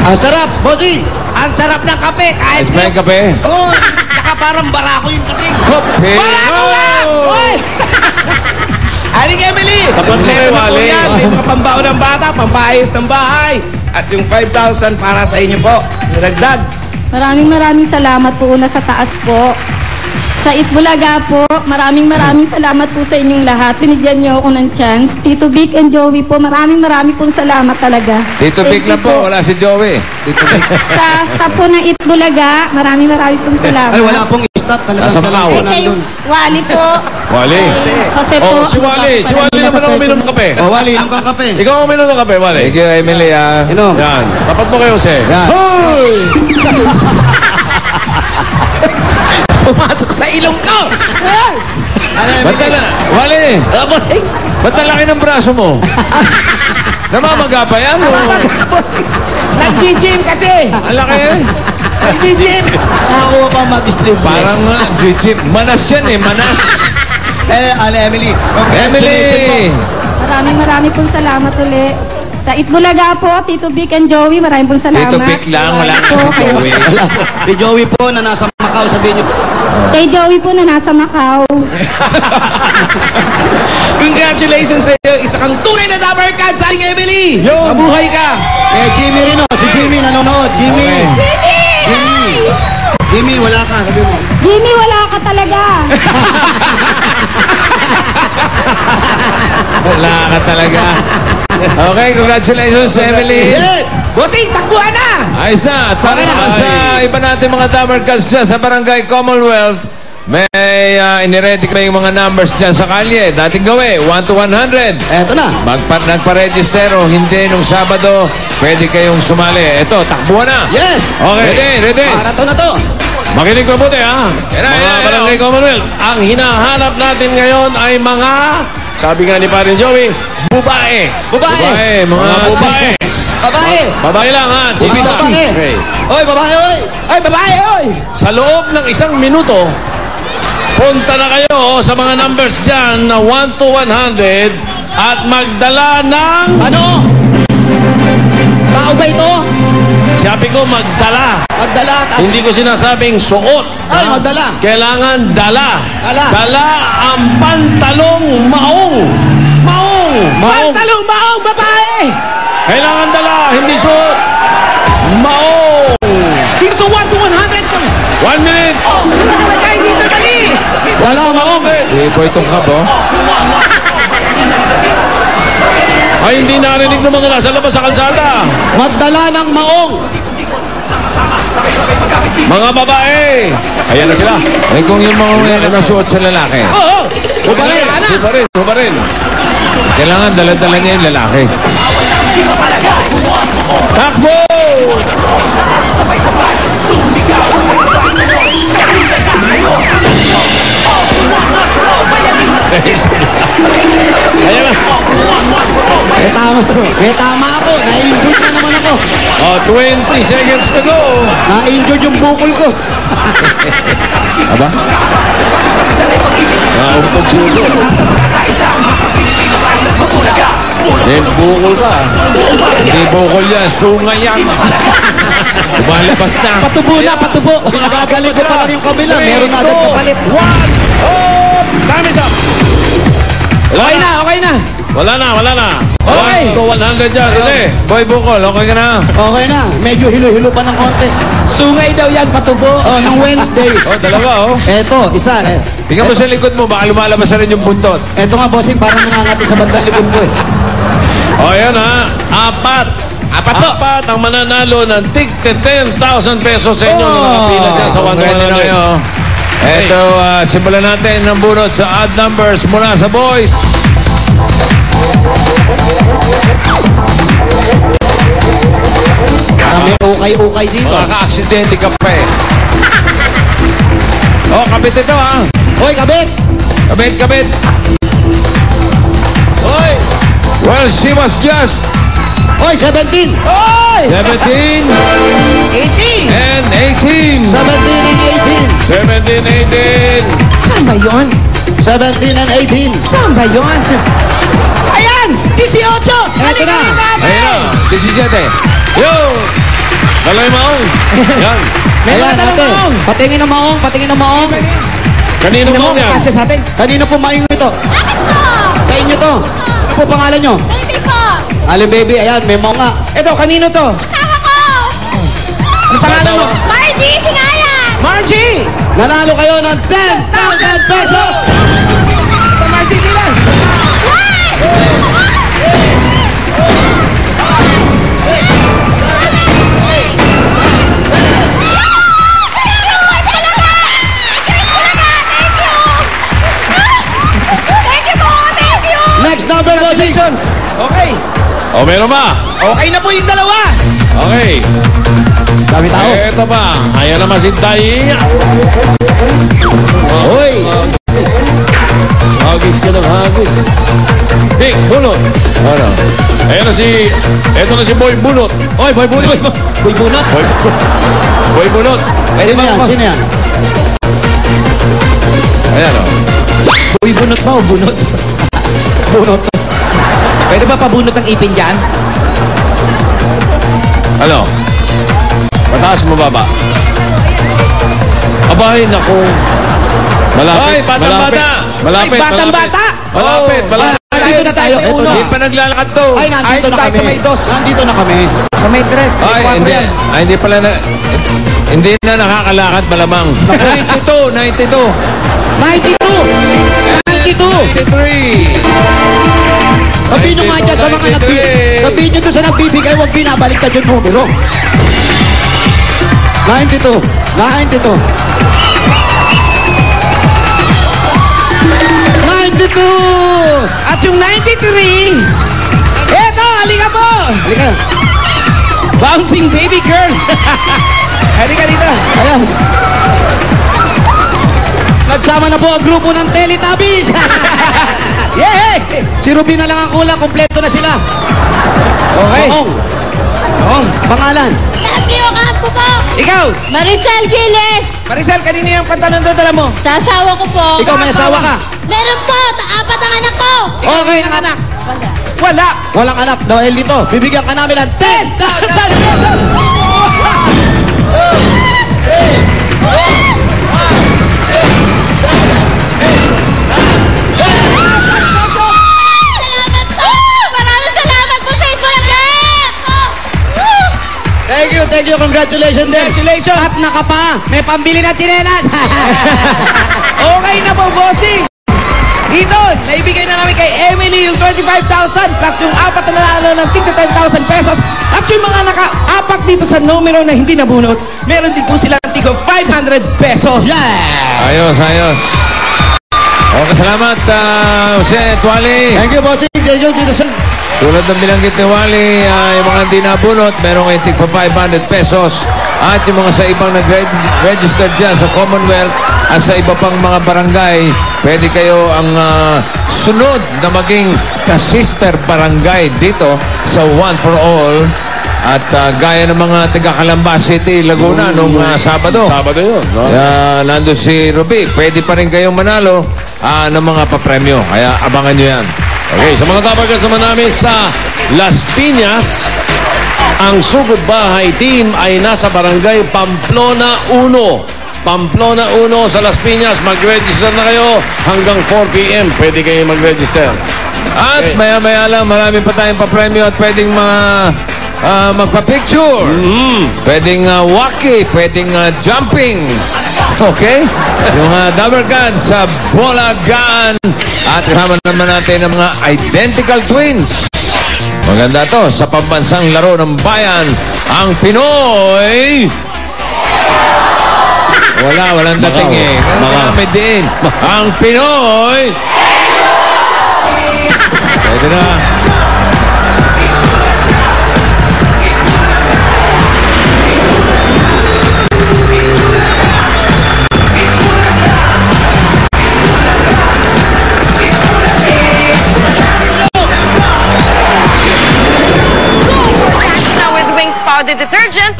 Ang sarap, bossing. Ang sarap ng kape. Kahit Ayos ba yung kape? Oo. Tsaka parang barako yung dating. Kape! Barako nga! Oy! Aling Emily! Tapat mo kay Wally. May mga pambaon ng bata, pampaayos ng bahay. At yung 5,000 para sa inyo po. Niragdag. Maraming salamat po una sa taas po. Sa Itbulaga po, maraming salamat po sa inyong lahat. Binigyan niyo ako ng chance. Tito Vic and Joey po, maraming pong salamat talaga. Tito Vic lang po, wala si Joey. Sa staff po ng Itbulaga, maraming pong salamat. Ay, wala pong stop. Talagang Nasa sa lang Macau. po Kay nandun. Wally po. Wally. Jose po. Oh, si Wally. Si Wally naman ang uminom ng kape. O, Wally, inom kang kape. Ikaw ang uminom ng kape, Wally. Thank you, Emily. Inom. Yan. Tapat mo kayo, Jose. Yan. Hoy! Pumasok sa ilong ko! Ba't na, Wally? Ba't na laki ng braso mo? Namamaga pa yan? Nag-gym kasi! Ang laki eh. Nag-gym! Nakakuha pa mag-stream. Parang Gigi. Manas yan eh, manas. Emily. Emily! Maraming pong salamat ulit. Sa Itbulaga po, Tito Vic and Joey, maraming pong salamat. Tito Vic lang, wala po, na si Joey. Wala po. Si Joey po na nasa Macau, sabihin niyo. Kay Joey po na nasa Macau. Congratulations sa iyo. Isa kang tunay na Dapper Cats, Aling Emily. Mabuhay ka. Jimmy rin o. Si Jimmy nanonood. Jimmy. Jimmy, wala ka. Sabi mo. Jimmy, wala ka talaga. Wala ka talaga. Okay, congratulations, Emily. Yes! Bossing, takbuhan na! Ayos na. At para Okay na. naman sa iba natin mga Dapper Cats dyan sa Barangay Commonwealth, may iniready kami yung mga numbers dyan sa kalye. Dating gawi, 1 to 100. Eto na. Nagpa-register o hindi nung Sabado, pwede kayong sumali. Ito, takbuhan na. Yes! Okay. Ready. Marathon na to. Makinig mabuti ha. Mga Barangay Commonwealth, ang hinahanap natin ngayon ay mga, sabi nga ni Parin Joey, babae. Babae. Mga babae. Babae. Babae lang ha. Mga Jimmy babae. Okay. Oy, babae, oy. Oy, babae, oy. Sa loob ng 1 minuto, punta na kayo sa mga numbers dyan na 1 to 100 at magdala ng... Ano? Tao ba ito? Sabi ko magdala. Magdala. Hindi ko sinasabing suot. Ay, magdala. Kailangan dala. Dala. Dala ang pantalong maong. Maong. Pantalong maong babae. Kailangan dala, hindi suot. Maong. Dito sa 1 to 100. 1 minute. Nakalagay dito, dali. Wala, maong. Si Boy Tungkab, oh. Ay, hindi narinig ng mga nasa labas sa kalsada. Magdala ng maong. Mga babae. Ayan na sila. Eh, kung yung mga nasuot sa lalaki. Oo. Ubarin, anak. Ubarin. Kailangan dala-dala niya yung lalaki. Takbo! Ayan na. May tama ako. Na-injured na naman ako. Oh, 20 seconds to go. Na-injured yung bukol ko. Aba? Naumpog suso. Then bukol ka. Hindi bukol yan. Sungay yan. Lumalabas na. Patubo. Pinagagaling ko pa lang yung kabila. Meron na agad kapalit. 1. Oh! Time is up. Okay na. Wala na. Okay. 1 to 100 dyan. Kasi, Boy Bukol, okay ka na? Okay na. Medyo hilo-hilo pa ng konti. Sungay daw yan, patubo. Oh, nung Wednesday. Oh, dalawa, oh. Eto, isa. Tingnan mo sa likod mo, baka lumalabas na rin yung buntot. Eto nga, bossing, parang nangangati sa bandang likod ko eh. O, yan ha. Apat ang mananalo ng tig 10,000 pesos sa inyo na nakapila dyan sa 1-100. Ito, simulan natin ng bunot sa odd numbers mula sa boys. Parang may ukay-ukay dito. Makaka-aksidente ka pa eh. Oh, kabit ito ha. Hoy, kabit! Kabit. Hoy! Well, she was just Hoy, 17! Oy! 17 18! and 18. 17 and 18! 17, 18. Saan ba yun? 17 and 18! Saan ba yun? Ayan! 18! Eto na! Ayun na, 17. Yo! Daloy maong. Yan. May mga Ayan, tanong ate. maong. Patingin ng maong, patingin ng maong. Kanino Ano mo mo yan? kasi sa atin? Kanino po maing ito? Sa inyo to. Ano po pangalan nyo? Baby po! Aling baby, ayan, may maong nga. Ito, kanino to? Asawa ko! Ano pangalan mo? Margie Singayan! Margie! Nanalo kayo ng 10,000 pesos! Ito, Margie, bilang. Thank you po! Thank you! Next number, bossing. Congratulations. Okay. O, meron ba? Okay na po yung dalawa. Okay. Dami tao. Ito ba? Ayan naman si Day. Uy! Hagis ka ng hagis. Dick, bunot. Ano? Ayan na si... Ito na si Boy Bunot. Oy, boy, boy, boy. Boy bunot. Boy Bunot. Pwede Sino ba? yan? Sino yan? Ayan o. Boy bunot ba o bunot? Bunot. Pwede ba pabunot ng ipin dyan? Ano? Mataas mo baba? Abay, naku. Malapit. Hoy, batang-bata! Malapit. Ay, batang-bata! Malapit. Malapit. Ah, nandito na tayo. Ito, Hindi pa naglalakad to. Ay, nandito Ay, na tayo kami. sa may dos. Nandito na kami. Sa may dress. Ay, hindi. Ay, hindi pala na... Hindi na nakakalakad malamang. 92. 92! 92! 93. Sabihin nyo nga dyan sa mga 93. sabihin nyo doon sa nagbibigay, huwag binabaliktad yung numero. 92. 92. 92! At yung 93, eto, halika po! Halika. Bouncing baby girl! Halika dito. Ayan. Nagsama na po ang grupo ng Teletubbies. Yay! Si Ruby na lang ang kulang, kumpleto na sila. Okay. Maong. Oh, Pangalan. Thank you, kampo po! ikaw, Maricel Giles! Maricel, kanino yung kanta ng dala mo? Sa asawa ko po. Ikaw may asawa ka. Meron po! Apat ang anak ko! Ikaw, Okay, ang anak. Wala. Wala. Walang anak. Dahil dito, bibigyan ka namin ng 10,000 pesos! Salamat po! Maraming salamat po sa Itbulaga! Thank you, congratulations din. Congratulations. At nakapa, may pambili na tsinelas. Okay na po, bossing! Dito, naibigay na namin kay Emily yung 25,000 plus yung apat na nanalo ng tigda 10,000 pesos. At yung mga naka-apak dito sa numero na hindi nabunot, meron din po silang tigo 500 pesos. Yeah! Ayos, ayos. Okay, salamat, Jose Tuali. Thank you, bossing. Thank you, dito sa... Tulad ng binanggit ni Wally, yung mga hindi nabunot, meron kayo tig pa 500 pesos. At yung mga sa ibang nag-register dyan sa Commonwealth at sa iba pang mga barangay, pwede kayo ang sunod na maging ka-sister barangay dito sa One for All. At gaya ng mga taga-Calamba City, Laguna, nung Sabado. Sabado yun. No? Nandun si Ruby. Pwede pa rin kayong manalo ng mga papremyo. Kaya abangan nyo yan. Okay, sa mga tabagas naman namin sa Las Piñas, ang Sugod Bahay Team ay nasa barangay Pamplona 1. Pamplona 1 sa Las Piñas. Mag-register na kayo hanggang 4 p.m. Pwede kayo mag-register. At maya-maya lang, marami pa tayong papremyo at pwedeng magpa-picture. Pwedeng walkie, pwedeng jumping. Okay? Yung mga Dabber Guns sa Bola Gun. At kasama naman natin ang mga identical twins. Maganda to sa pambansang laro ng bayan. Ang Pinoy... Walang dating eh. Marami din. Ang Pinoy... Pwede na. With Wings Powder Detergent,